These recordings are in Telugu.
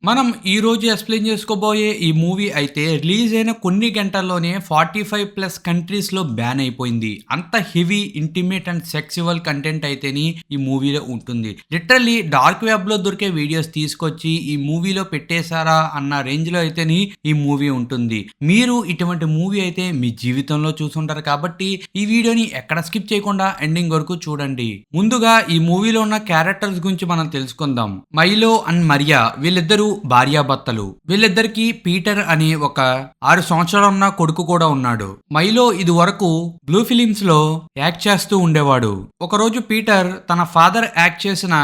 మనం ఈ రోజు ఎక్స్‌ప్లెయిన్ చేసుకోబోయే ఈ మూవీ అయితే రిలీజ్ అయిన కొన్ని గంటల్లోనే 45+ కంట్రీస్‌లో బ్యాన్ అయిపోయింది. అంత heavy, intimate and sexual content అయితేని ఈ మూవీలో ఉంటుంది. లిటరల్లీ డార్క్ వెబ్‌లో దొరికే వీడియోస్ తీసుకొచ్చి ఈ మూవీలో పెట్టేశారా అన్న రేంజ్‌లో అయితేని ఈ మూవీ ఉంటుంది. మీరు ఇటువంటి మూవీ అయితే మీ జీవితంలో చూసుంటారు కాబట్టి ఈ వీడియోని ఎక్కడ స్కిప్ చేయకుండా ఎండింగ్ వరకు చూడండి. ముందుగా ఈ మూవీలో ఉన్న క్యారెక్టర్స్ గురించి మనం తెలుసుకుందాం. మైలో అండ్ మరియా వీళ్ళిద్దరూ భార్యాభర్తలు. వీళ్ళిద్దరికి పీటర్ అనే ఒక 6 సంవత్సరాలు ఉన్న కొడుకు కూడా ఉన్నాడు. మైలో ఇది వరకు బ్లూ ఫిలిమ్స్ లో యాక్ట్ చేస్తూ ఉండేవాడు. ఒకరోజు పీటర్ తన ఫాదర్ యాక్ట్ చేసిన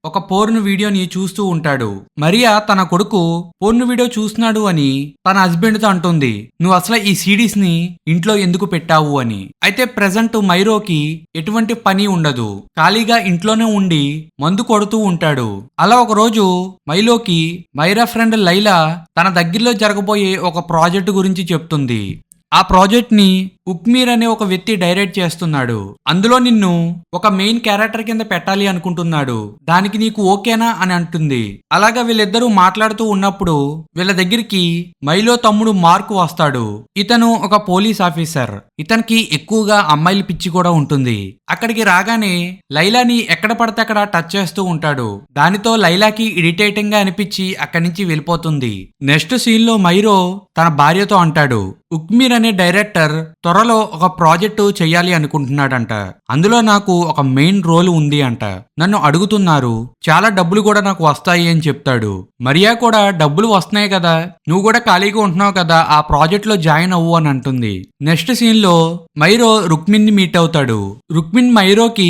ఒక పోర్న్ వీడియోని చూస్తూ ఉంటాడు. మరియా తన కొడుకు పోర్న్ వీడియో చూస్తున్నాడు అని తన హస్బెండ్ తో అంటుంది, నువ్వు అసలు ఈ సిడీస్ ని ఇంట్లో ఎందుకు పెట్టావు అని. అయితే ప్రెజెంట్ మైరోకి ఎటువంటి పని ఉండదు, ఖాళీగా ఇంట్లోనే ఉండి మందు కొడుతూ ఉంటాడు. అలా ఒక రోజు మైలోకి మైరా ఫ్రెండ్ లైలా తన దగ్గరలో జరగబోయే ఒక ప్రాజెక్టు గురించి చెప్తుంది. ఆ ప్రాజెక్ట్ ని ఉక్మీర్ అనే ఒక వ్యక్తి డైరెక్ట్ చేస్తున్నాడు. అందులో నిన్ను ఒక మెయిన్ క్యారెక్టర్ కింద పెట్టాలి అనుకుంటున్నాడు. దానికి నీకు ఓకేనా అని అంటుంది. అలాగా వీళ్ళిద్దరూ మాట్లాడుతూ ఉన్నప్పుడు వీళ్ళ దగ్గరికి మైలో తమ్ముడు మార్క్ వస్తాడు. ఇతను ఒక పోలీస్ ఆఫీసర్. ఇతనికి ఎక్కువగా అమ్మాయిల పిచ్చి కూడా ఉంటుంది. అక్కడికి రాగానే లైలాని ఎక్కడ పడితే అక్కడ టచ్ చేస్తూ ఉంటాడు. దానితో లైలాకి ఇరిటేటింగ్ గా అనిపించి అక్కడి నుంచి వెళ్ళిపోతుంది. నెక్స్ట్ సీన్ లో మైరో తన భార్యతో అంటాడు, ఉక్మీర్ అనే డైరెక్టర్ త్వరలో ఒక ప్రాజెక్టు చెయ్యాలి అనుకుంటున్నాడంట. అందులో నాకు ఒక మెయిన్ రోల్ ఉంది అంట. నన్ను అడుగుతున్నారు, చాలా డబ్బులు కూడా నాకు వస్తాయి అని చెప్తాడు. మరియా కూడా డబ్బులు వస్తున్నాయి కదా, నువ్వు కూడా ఖాళీగా ఉంటున్నావు కదా, ఆ ప్రాజెక్ట్ లో జాయిన్ అవ్వు అని అంటుంది. నెక్స్ట్ సీన్ లో మైరో రుక్మిన్ ని మీట్ అవుతాడు. రుక్మిన్ మైరోకి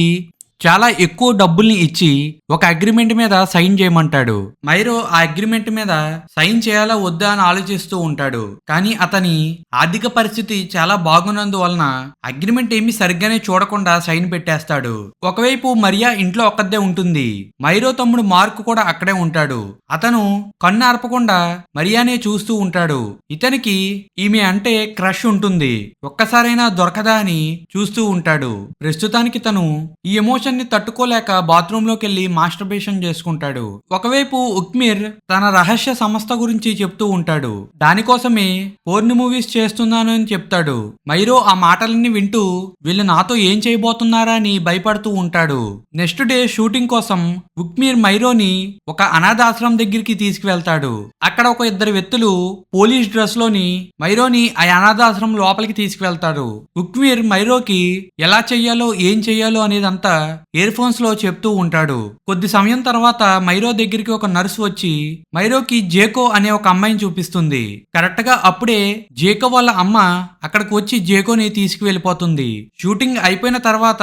చాలా ఎక్కువ డబ్బుల్ని ఇచ్చి ఒక అగ్రిమెంట్ మీద సైన్ చేయమంటాడు. మైరో ఆ అగ్రిమెంట్ మీద సైన్ చేయాలా వద్దా అని ఆలోచిస్తూ ఉంటాడు. కానీ అతని ఆర్థిక పరిస్థితి చాలా బాగున్నందువలన అగ్రిమెంట్ ఏమీ సరిగ్గానే చూడకుండా సైన్ పెట్టేస్తాడు. ఒకవైపు మరియా ఇంట్లో ఒక్కదే ఉంటుంది. మైరో తమ్ముడు మార్క్ కూడా అక్కడే ఉంటాడు. అతను కన్ను ఆర్పకుండా మరియానే చూస్తూ ఉంటాడు. ఇతనికి ఈమె అంటే క్రష్ ఉంటుంది. ఒక్కసారైనా దొరకదా అని చూస్తూ ఉంటాడు. ప్రస్తుతానికి తను ఈ ఎమోషన్ ని తట్టుకోలేక బాత్రూమ్ లోకి వెళ్లి మాస్టర్బేషన్ చేసుకుంటాడు. ఒకవైపు ఉక్మీర్ తన రహస్య సంస్థ గురించి చెప్తూ ఉంటాడు. దానికోసమే పోర్న్ మూవీస్ చేస్తున్నాను అని చెప్తాడు. మైరో ఆ మాటలన్నీ వింటూ వీళ్ళు నాతో ఏం చేయబోతున్నారా అని భయపడుతూ ఉంటాడు. నెక్స్ట్ డే షూటింగ్ కోసం ఉక్మీర్ మైరోని ఒక అనాథాశ్రమం దగ్గరికి తీసుకువెళ్తాడు. అక్కడ ఒక ఇద్దరు వ్యక్తులు పోలీస్ డ్రెస్ లోని మైరోని ఆ అనాథాశ్రమం లోపలికి తీసుకువెళ్తారు. ఉక్మీర్ మైరోకి ఎలా చెయ్యాలో ఏం చెయ్యాలో అనేదంతా ఇయర్ ఫోన్స్ లో చెప్తూ ఉంటాడు. కొద్ది సమయం తర్వాత మైరో దగ్గరికి ఒక నర్సు వచ్చి మైరోకి జేకో అనే ఒక అమ్మాయిని చూపిస్తుంది. కరెక్ట్ గా అప్పుడే జేకో వాళ్ళ అమ్మ అక్కడికి వచ్చి జేకోని తీసుకువెళ్ళిపోతుంది. షూటింగ్ అయిపోయిన తర్వాత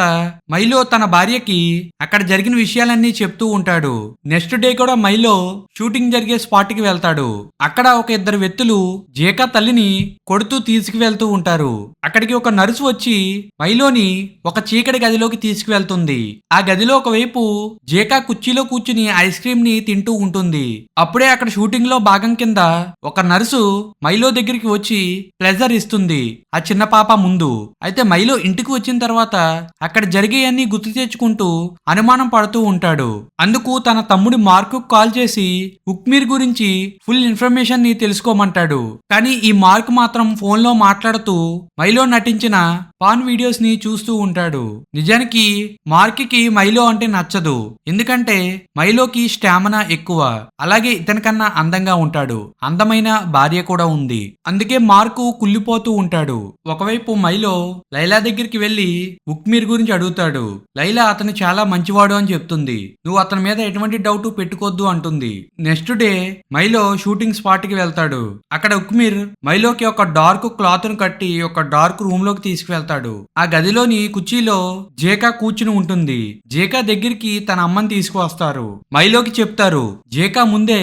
మైలో తన భార్యకి అక్కడ జరిగిన విషయాలన్నీ చెప్తూ ఉంటాడు. నెక్స్ట్ డే కూడా మైలో షూటింగ్ జరిగే స్పాట్ కి వెళ్తాడు. అక్కడ ఒక ఇద్దరు వ్యక్తులు జేకా తల్లిని కొడుతూ తీసుకువెళ్తూ ఉంటారు. అక్కడికి ఒక నర్సు వచ్చి మైలోని ఒక చీకటి గదిలోకి తీసుకువెళ్తుంది. ఆ గదిలో ఒకవైపు జేకా కుర్చీలో కూర్చుని ఐస్ క్రీమ్ ని తింటూ ఉంటుంది. అప్పుడే అక్కడ షూటింగ్ లో భాగం కింద ఒక నర్సు మైలో దగ్గరికి వచ్చి ప్లెజర్ ఇస్తుంది ఆ చిన్న పాప ముందు. అయితే మైలో ఇంటికి వచ్చిన తర్వాత అక్కడ జరిగేయన్నీ గుర్తు తెచ్చుకుంటూ అనుమానం పడుతూ ఉంటాడు. అందుకు తన తమ్ముడి మార్కు కాల్ చేసి ఉక్మీర్ గురించి ఫుల్ ఇన్ఫర్మేషన్ ని తెలుసుకోమంటాడు. కానీ ఈ మార్క్ మాత్రం ఫోన్ లో మాట్లాడుతూ మైలో నటించిన పాన్ వీడియోస్ ని చూస్తూ ఉంటాడు. నిజానికి మార్క్కి మైలో అంటే నచ్చదు. ఎందుకంటే మైలోకి స్టామినా ఎక్కువ, అలాగే ఇతనికన్నా అందంగా ఉంటాడు. అందమైన భార్య కూడా ఉంది. అందుకే మార్కు కుళ్ళిపోతూ ఉంటాడు. ఒకవైపు మైలో లైలా దగ్గరికి వెళ్లి ఉక్మీర్ గురించి అడుగుతాడు. లైలా అతను చాలా మంచివాడు అని చెప్తుంది. నువ్వు అతని మీద ఎటువంటి డౌట్ పెట్టుకోవద్దు అంటుంది. నెక్స్ట్ డే మైలో షూటింగ్ స్పాట్ కి వెళ్తాడు. అక్కడ ఉక్మీర్ మైలోకి ఒక డార్క్ క్లాత్ ను కట్టి ఒక డార్క్ రూమ్ లోకి తీసుకువెళ్తాడు. ఆ గదిలోని కుర్చీలో జేకా కూర్చుని ఉంటుంది. జేకా దగ్గరికి తన అమ్మని తీసుకువస్తారు. మైలోకి చెప్తారు, జేకా ముందే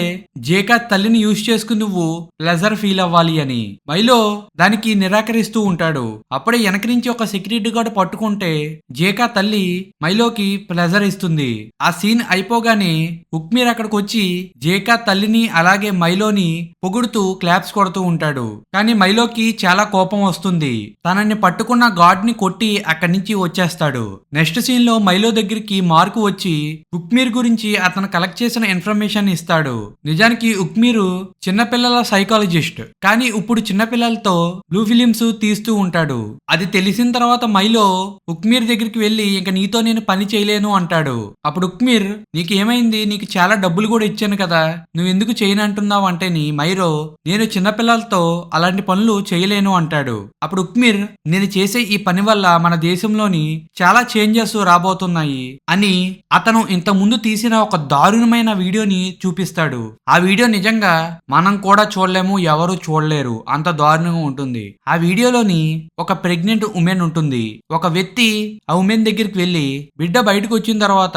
జేకా తల్లిని యూజ్ చేసుకుని నువ్వు ప్లెజర్ ఫీల్ అవ్వాలి అని. మైలో దానికి నిరాకరిస్తూ ఉంటాడు. అప్పుడే వెనక నుంచి ఒక సెక్యూరిటీ గార్డ్ పట్టుకుంటే జేకా తల్లి మైలోకి ప్లెజర్ ఇస్తుంది. ఆ సీన్ అయిపోగానే ఉక్మీర్ అక్కడికి వచ్చి జేకా తల్లిని అలాగే మైలోని పొగుడుతూ క్లాప్స్ కొడుతూ ఉంటాడు. కానీ మైలోకి చాలా కోపం వస్తుంది. తనని పట్టుకున్న గార్డ్ ని కొట్టి అక్కడి నుంచి వచ్చేస్తాడు. నెక్స్ట్ సీన్ లో మైలో దగ్గరికి మార్కు వచ్చి ఉక్మీర్ గురించి అతను కలెక్ట్ చేసిన ఇన్ఫర్మేషన్ ఇస్తాడు. నిజానికి ఉక్మీరు చిన్నపిల్లల సైకాలజిస్ట్, కానీ ఇప్పుడు చిన్నపిల్లలతో బ్లూ ఫిలిమ్స్ తీస్తూ ఉంటాడు. అది తెలిసిన తర్వాత మైలో ఉక్మీర్ దగ్గరికి వెళ్లి ఇంక నీతో నేను పని చేయలేను అంటాడు. అప్పుడు ఉక్మీర్, నీకు ఏమైంది, నీకు చాలా డబ్బులు కూడా ఇచ్చాను కదా, నువ్వెందుకు చేయనంటున్నావు అంటేని మైరో, నేను చిన్నపిల్లలతో అలాంటి పనులు చేయలేను అంటాడు. అప్పుడు ఉక్మీర్, నేను చేసే ఈ పని వల్ల మన దేశంలోని చాలా చేంజెస్ రాబోతున్నాయి అని అతను ఇంత ముందు తీసిన ఒక దారుణమైన వీడియోని చూపిస్తాడు. ఆ వీడియో నిజంగా మనం కూడా చూడలేము, ఎవరు చూడలేరు, అంత దారుణంగా ఉంటుంది. ఆ వీడియోలోని ఒక ప్రెగ్నెంట్ ఉమెన్ ఉంటుంది. ఒక వ్యక్తి ఆ ఉమెన్ దగ్గరికి వెళ్లి బిడ్డ బయటకు వచ్చిన తర్వాత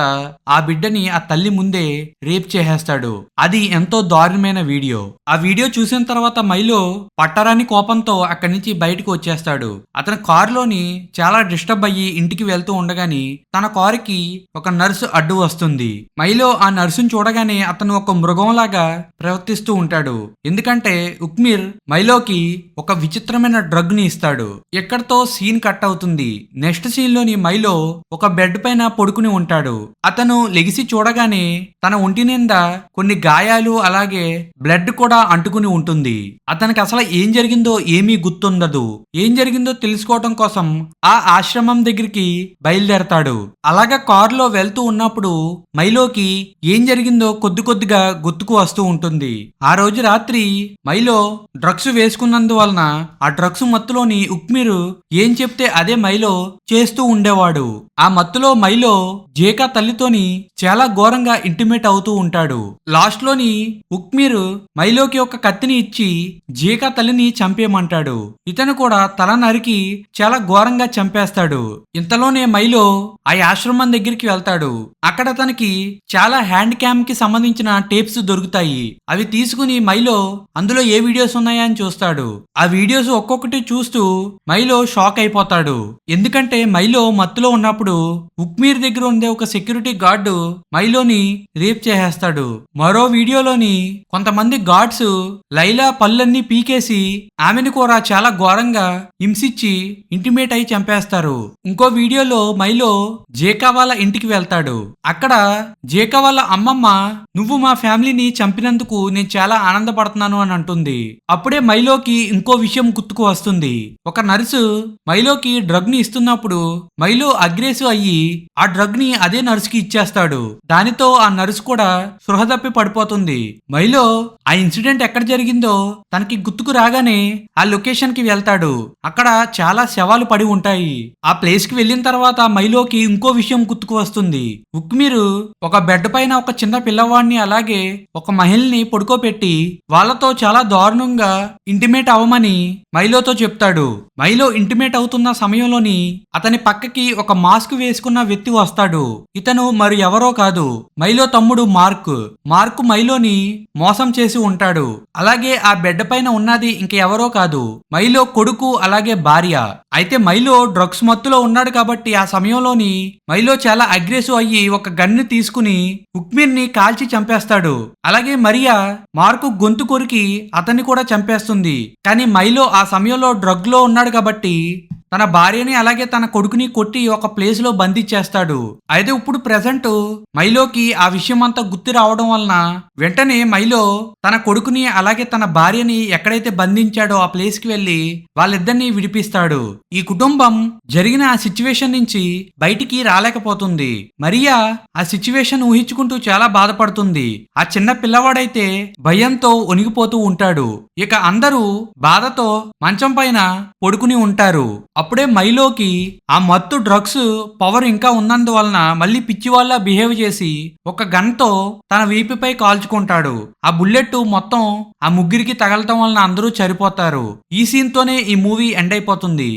ఆ బిడ్డని ఆ తల్లి ముందే రేప్ చేసేస్తాడు. అది ఎంతో దారుణమైన వీడియో. ఆ వీడియో చూసిన తర్వాత మైలో పట్టరాని కోపంతో అక్కడి నుంచి బయటకు వచ్చేస్తాడు. అతని కారులోని చాలా డిస్టర్బ్ అయ్యి ఇంటికి వెళ్తూ ఉండగాని తన కారుకి ఒక నర్సు అడ్డు వస్తుంది. మైలో ఆ నర్సును చూడగానే అతను ఒక మృగంలాగా ప్రవర్తిస్తూ ఉంటాడు. ఎందుకంటే ఉక్మీర్ మైలోకి ఒక విచిత్రమైన డ్రగ్ ని ఇస్తాడు. ఎక్కడితో సీన్ కట్ అవుతుంది. నెక్స్ట్ సీన్ లోని మైలో ఒక బెడ్ పైన పడుకుని ఉంటాడు. అతను లెగిసి చూడగానే తన ఒంటి నిండా కొన్ని గాయాలు అలాగే బ్లడ్ కూడా అంటుకుని ఉంటుంది. అతనికి అసలు ఏం జరిగిందో ఏమీ గుర్తుండదు. ఏం జరిగిందో తెలుసుకోవడం కోసం ఆ ఆశ్రమం దగ్గరికి బయలుదేరతాడు. అలాగా కారులో వెళ్తూ ఉన్నప్పుడు మైలోకి ఏం జరిగిందో కొద్ది కొద్దిగా గుర్తుకు వస్తూ ఉంటుంది. ఆ రోజు రాత్రి మైలో డ్రగ్స్ వేసుకున్నందువలన ఆ డ్రగ్స్ మత్తులోని ఉక్మీరు ఏం చెప్తే అదే మైలో చేస్తూ ఉండేవాడు. ఆ మత్తులో మైలో జేకా తల్లితోని చాలా ఘోరంగా ఇంటిమేట్ అవుతూ ఉంటాడు. లాస్ట్ లోని ఉక్మీరు మైలోకి ఒక కత్తిని ఇచ్చి జేకా తల్లిని చంపేయమంటాడు. ఇతను కూడా తల నరికి చాలా ఘోరంగా చంపేస్తాడు. ఇంతలోనే మైలో ఆ ఆశ్రమం దగ్గరికి వెళ్తాడు. అక్కడ తనకి చాలా హ్యాండ్ క్యామ్ కి సంబంధించిన టేప్స్ దొరుకుతాయి. అవి తీసుకుని మైలో అందులో ఏ వీడియోస్ ఉన్నాయా అని చూస్తాడు. ఆ వీడియోస్ ఒక్కొక్కటి చూస్తూ మైలో షాక్ అయిపోతాడు. ఎందుకంటే మైలో మత్తులో ఉన్నప్పుడు ఉక్మీర్ దగ్గర ఉండే ఒక సెక్యూరిటీ గార్డు మైలోని రేప్ చేసేస్తాడు. మరో వీడియోలోని కొంతమంది గార్డ్స్ లైలా పళ్ళన్నీ పీకేసి ఆమెను కూడా చాలా ఘోరంగా హింసించి ఇంటిమేట్ అయి చంపేస్తారు. ఇంకో వీడియోలో మైలో జేకా వాళ్ళ ఇంటికి వెళ్తాడు. అక్కడ జేకా వాళ్ళ అమ్మమ్మ, నువ్వు మా ఫ్యామిలీని చంపినందుకు నేను చాలా ఆనందపడుతున్నాను అని అంటుంది. అప్పుడే మైలోకి ఇంకో విషయం గుర్తుకు వస్తుంది. ఒక నర్సు మైలోకి డ్రగ్ ని ఇస్తున్నప్పుడు మైలో అగ్రెసివ్ అయ్యి ఆ డ్రగ్ ని అదే నర్సుకి ఇచ్చేస్తాడు. దానితో ఆ నర్సు కూడా స్పృహ తప్పి పడిపోతుంది. మైలో ఆ ఇన్సిడెంట్ ఎక్కడ జరిగిందో తనకి గుర్తుకు రాగానే ఆ లొకేషన్ కి వెళ్తాడు. అక్కడ చాలా శవాలు పడి ఉంటాయి. ఆ ప్లేస్ కి వెళ్ళిన తర్వాత మైలోకి ఇంకో విషయం గుర్తుకు వస్తుంది. ఉక్మీరు ఒక బెడ్ పైన ఒక చిన్న పిల్లవాడిని అలాగే ఒక మహిళని పడుకోబెట్టి వాళ్ళతో చాలా దారుణంగా ఇంటిమేట్ అవ్వమని మైలోతో చెప్తాడు. మైలో ఇంటిమేట్ అవుతున్న సమయంలోని అతని పక్కకి ఒక మాస్క్ వేసుకున్న వ్యక్తి వస్తాడు. ఇతను మరి ఎవరో కాదు, మైలో తమ్ముడు మార్క్. మార్క్ మైలోని మోసం చేసి ఉంటాడు. అలాగే ఆ బెడ్ పైన ఉన్నది ఇంక ఎవరో కాదు, మైలో కొడుకు అలాగే భార్య. అయితే మైలో డ్రగ్స్ మత్తులో ఉన్నాడు కాబట్టి ఆ సమయంలోని మైలో చాలా అగ్రెసివ్ అయ్యి ఒక గన్ను తీసుకుని ఉక్మీర్ ని కాల్చి చంపేస్తాడు. అలాగే మరియా మార్కు గొంతు కొరికి అతన్ని కూడా చంపేస్తుంది. కానీ మైలో ఆ సమయంలో డ్రగ్ లో ఉన్నాడు కాబట్టి తన భార్యని అలాగే తన కొడుకుని కొట్టి ఒక ప్లేస్ లో బంధించేస్తాడు. అయితే ఇప్పుడు ప్రెసెంట్ మైలోకి ఆ విషయం అంతా గుర్తు రావడం వలన వెంటనే మైలో తన కొడుకుని అలాగే తన భార్యని ఎక్కడైతే బంధించాడో ఆ ప్లేస్ కి వెళ్లి వాళ్ళిద్దరిని విడిపిస్తాడు. ఈ కుటుంబం జరిగిన ఆ సిచ్యువేషన్ నుంచి బయటికి రాలేకపోతుంది. మరియా ఆ సిచ్యువేషన్ ఊహించుకుంటూ చాలా బాధపడుతుంది. ఆ చిన్న పిల్లవాడైతే భయంతో వణిగిపోతూ ఉంటాడు. ఇక అందరూ బాధతో మంచం పైన పడుకుని ఉంటారు. అప్పుడే మైలోకి ఆ మత్తు డ్రగ్స్ పవర్ ఇంకా ఉన్నందువలన మళ్ళీ పిచ్చివాళ్ళ బిహేవ్ చేసి ఒక గన్ తో తన వీపుపై కాల్చుకుంటాడు. ఆ బుల్లెట్ మొత్తం ఆ ముగ్గురికి తగలటం వలన అందరూ చనిపోతారు. ఈ సీన్ తోనే ఈ మూవీ ఎండ్ అయిపోతుంది.